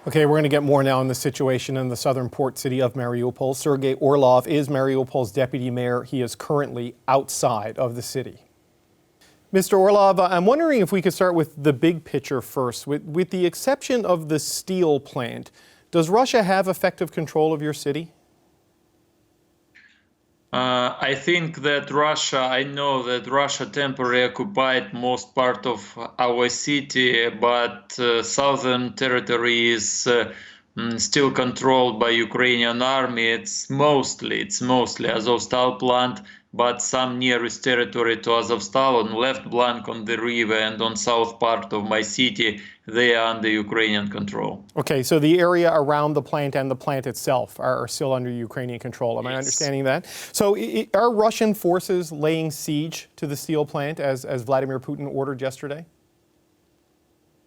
Okay, we're going to get more now on the situation in the southern port city of Mariupol. Serhiy Orlov is Mariupol's deputy mayor. He is currently outside of the city. Mr. Orlov, I'm wondering if we could start with the big picture first. With the exception of the steel plant, does Russia have effective control of your city? I think that I know that Russia temporarily occupied most part of our city, but southern territory is still controlled by Ukrainian army. It's mostly Azovstal plant, but some nearest territory to Azovstal on left bank on the river and on south part of my city, they are under Ukrainian control. Okay, so the area around the plant and the plant itself are still under Ukrainian control. Am I understanding that? So are Russian forces laying siege to the steel plant as Vladimir Putin ordered yesterday?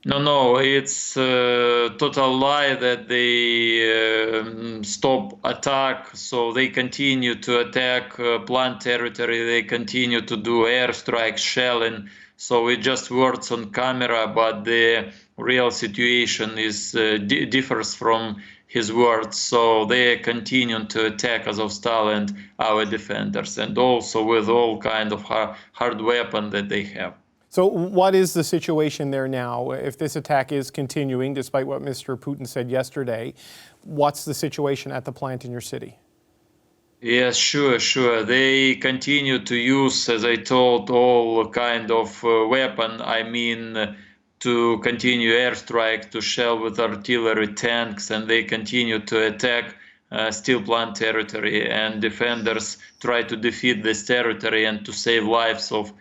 No, it's a total lie that they stop attack. So they continue to attack plant territory. They continue to do airstrikes, shelling. So it just words on camera, but the real situation is differs from his words. So they continue to attack Azovstal and our defenders, and also with all kind of hard weapon that they have. So what is the situation there now? If this attack is continuing, despite what Mr. Putin said yesterday, what's the situation at the plant in your city? Yes, sure. They continue to use, as I told, all kind of weapon. I mean, to continue airstrike, to shell with artillery, tanks, and they continue to attack steel plant territory. And defenders try to defeat this territory and to save lives of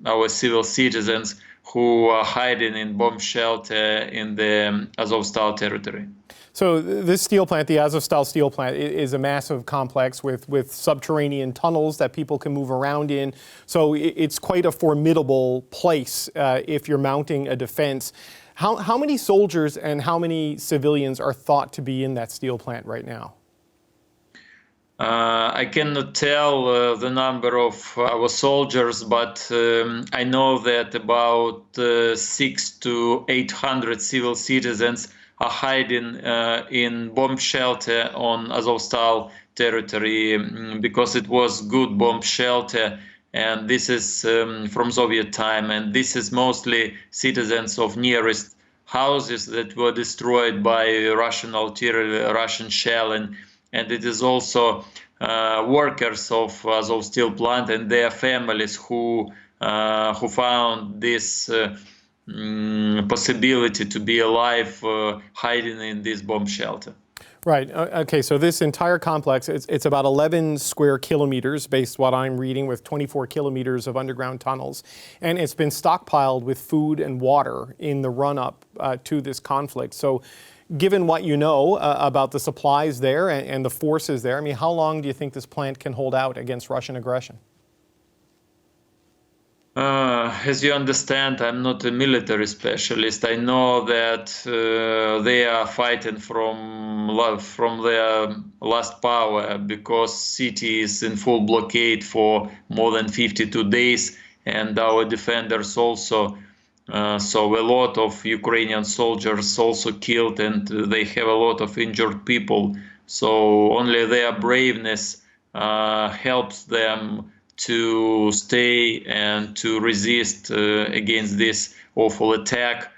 our civil citizens who are hiding in bomb shelter in the Azovstal territory. So this steel plant, the Azovstal steel plant, is a massive complex with subterranean tunnels that people can move around in. So it's quite a formidable place if you're mounting a defense. How many soldiers and how many civilians are thought to be in that steel plant right now? I cannot tell the number of our soldiers, but I know that about 600 to 800 civil citizens are hiding in bomb shelter on Azovstal territory because it was good bomb shelter, and this is from Soviet time, and this is mostly citizens of nearest houses that were destroyed by Russian artillery, Russian shelling. And it is also workers of Azov steel plant and their families who found this possibility to be alive hiding in this bomb shelter. Right. Okay. So this entire complex, it's about 11 square kilometers, based what I'm reading, with 24 kilometers of underground tunnels, and it's been stockpiled with food and water in the run-up to this conflict. So, given what you know about the supplies there and the forces there, I mean, how long do you think this plant can hold out against Russian aggression? As you understand, I'm not a military specialist. I know that they are fighting from their last power because city is in full blockade for more than 52 days, and our defenders also. So a lot of Ukrainian soldiers also killed, and they have a lot of injured people. So only their braveness helps them to stay and to resist against this awful attack.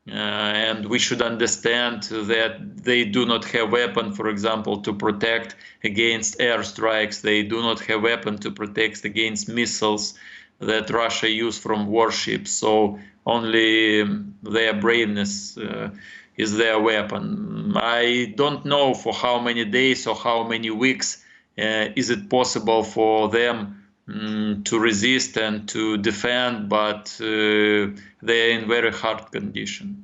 And we should understand that they do not have weapon, for example, to protect against airstrikes. They do not have weapon to protect against missiles that Russia used from warships. So only their braveness is their weapon. I don't know for how many days or how many weeks is it possible for them to resist and to defend, but they're in very hard condition.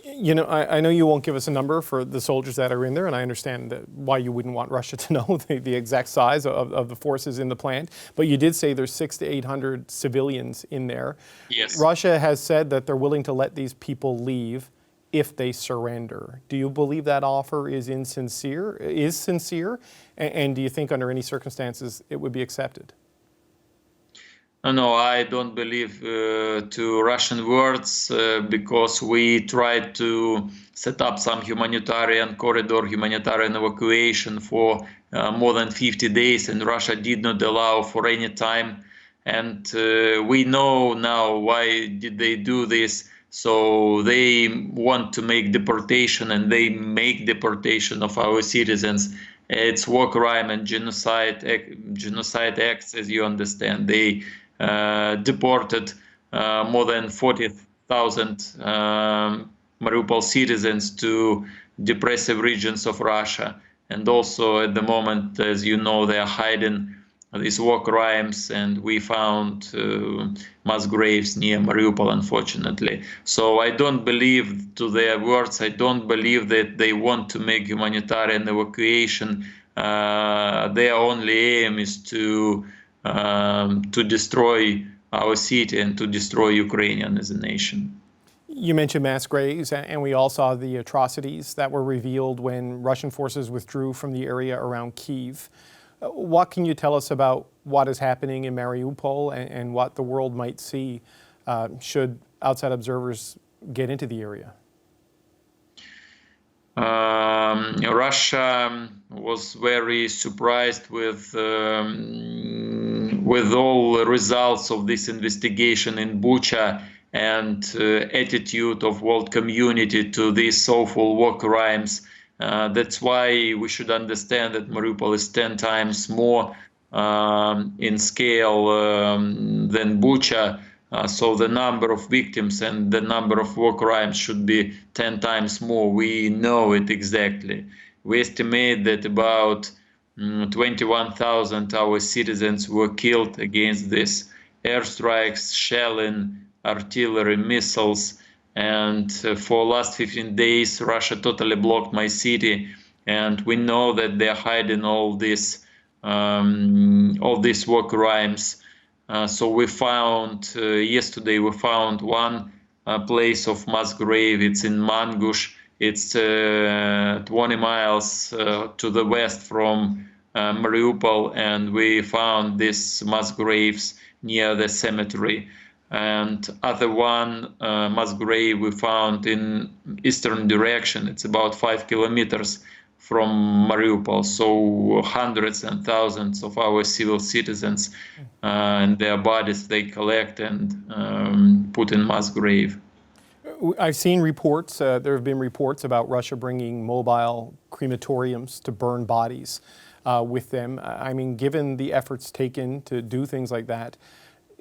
You know, I know you won't give us a number for the soldiers that are in there, and I understand why you wouldn't want Russia to know the exact size of the forces in the plant, but you did say there's 600 to 800 civilians in there. Yes. Russia has said that they're willing to let these people leave if they surrender. Do you believe that offer is sincere? And do you think under any circumstances it would be accepted? No, I don't believe to Russian words because we tried to set up some humanitarian corridor, humanitarian evacuation for more than 50 days, and Russia did not allow for any time. And we know now why did they do this. So they want to make deportation, and they make deportation of our citizens. It's war crime and genocide acts, as you understand. They deported more than 40,000 Mariupol citizens to depressive regions of Russia. And also at the moment, as you know, they are hiding these war crimes, and we found mass graves near Mariupol, unfortunately. So I don't believe to their words. I don't believe that they want to make humanitarian evacuation. Their only aim is to destroy our city and to destroy Ukraine as a nation. You mentioned mass graves, and we all saw the atrocities that were revealed when Russian forces withdrew from the area around Kyiv. What can you tell us about what is happening in Mariupol and what the world might see should outside observers get into the area? Russia was very surprised with all the results of this investigation in Bucha and attitude of world community to these awful war crimes. That's why we should understand that Mariupol is 10 times more in scale than Bucha. So the number of victims and the number of war crimes should be 10 times more. We know it exactly. We estimate that about 21,000 our citizens were killed against this airstrikes, shelling, artillery, missiles. And for last 15 days, Russia totally blocked my city. And we know that they're hiding all these war crimes. So we found, yesterday we found one place of mass grave. It's in Mangush. It's 20 miles to the west from Mariupol. And we found these mass graves near the cemetery. And other one mass grave we found in eastern direction. It's about 5 kilometers from Mariupol. So hundreds and thousands of our civil citizens and their bodies they collect and put in mass grave. I've seen reports, there have been reports about Russia bringing mobile crematoriums to burn bodies with them. I mean, given the efforts taken to do things like that,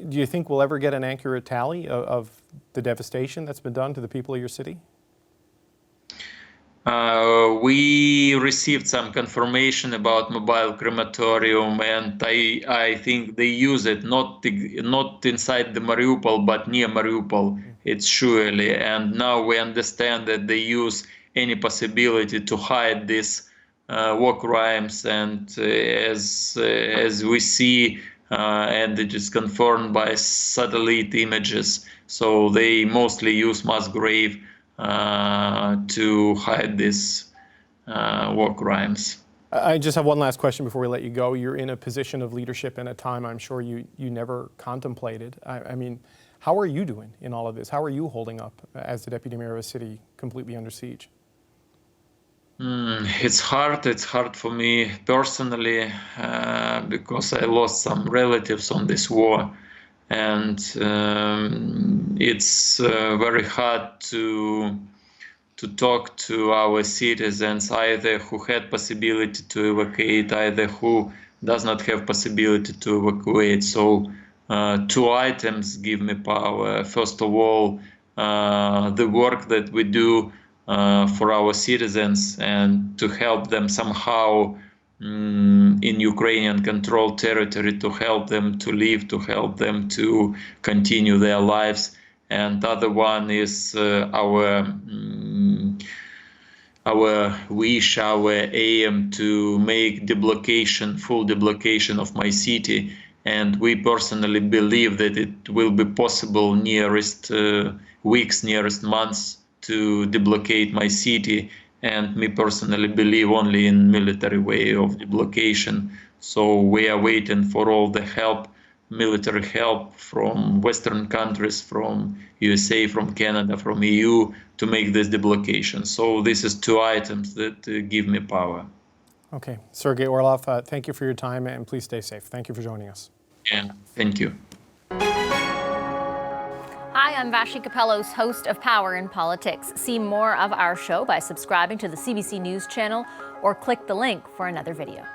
do you think we'll ever get an accurate tally of the devastation that's been done to the people of your city? We received some confirmation about mobile crematorium, and I think they use it not inside the Mariupol, but near Mariupol. It's surely, and now we understand that they use any possibility to hide these war crimes, and as we see. And it is confirmed by satellite images. So they mostly use mass grave to hide these war crimes. I just have one last question before we let you go. You're in a position of leadership in a time I'm sure you never contemplated. I mean, how are you doing in all of this? How are you holding up as the deputy mayor of a city completely under siege? It's hard for me personally because I lost some relatives on this war, and it's very hard to talk to our citizens, either who had possibility to evacuate, either who does not have possibility to evacuate. So two items give me power. First of all, the work that we do for our citizens and to help them somehow in Ukrainian controlled territory, to help them to live, to help them to continue their lives. And the other one is our wish, our aim to make full deblocation of my city. And we personally believe that it will be possible nearest weeks, nearest months, to deblocate my city, and me personally believe only in military way of deblocation. So we are waiting for all the help military help from Western countries, from USA, from Canada, from EU to make this deblocking. So this is two items that give me power. Okay, Serhiy Orlov, thank you for your time, and please stay safe. Thank you for joining us. Yeah, thank you. Hi, I'm Vashi Capellos, host of Power in Politics. See more of our show by subscribing to the CBC News channel or click the link for another video.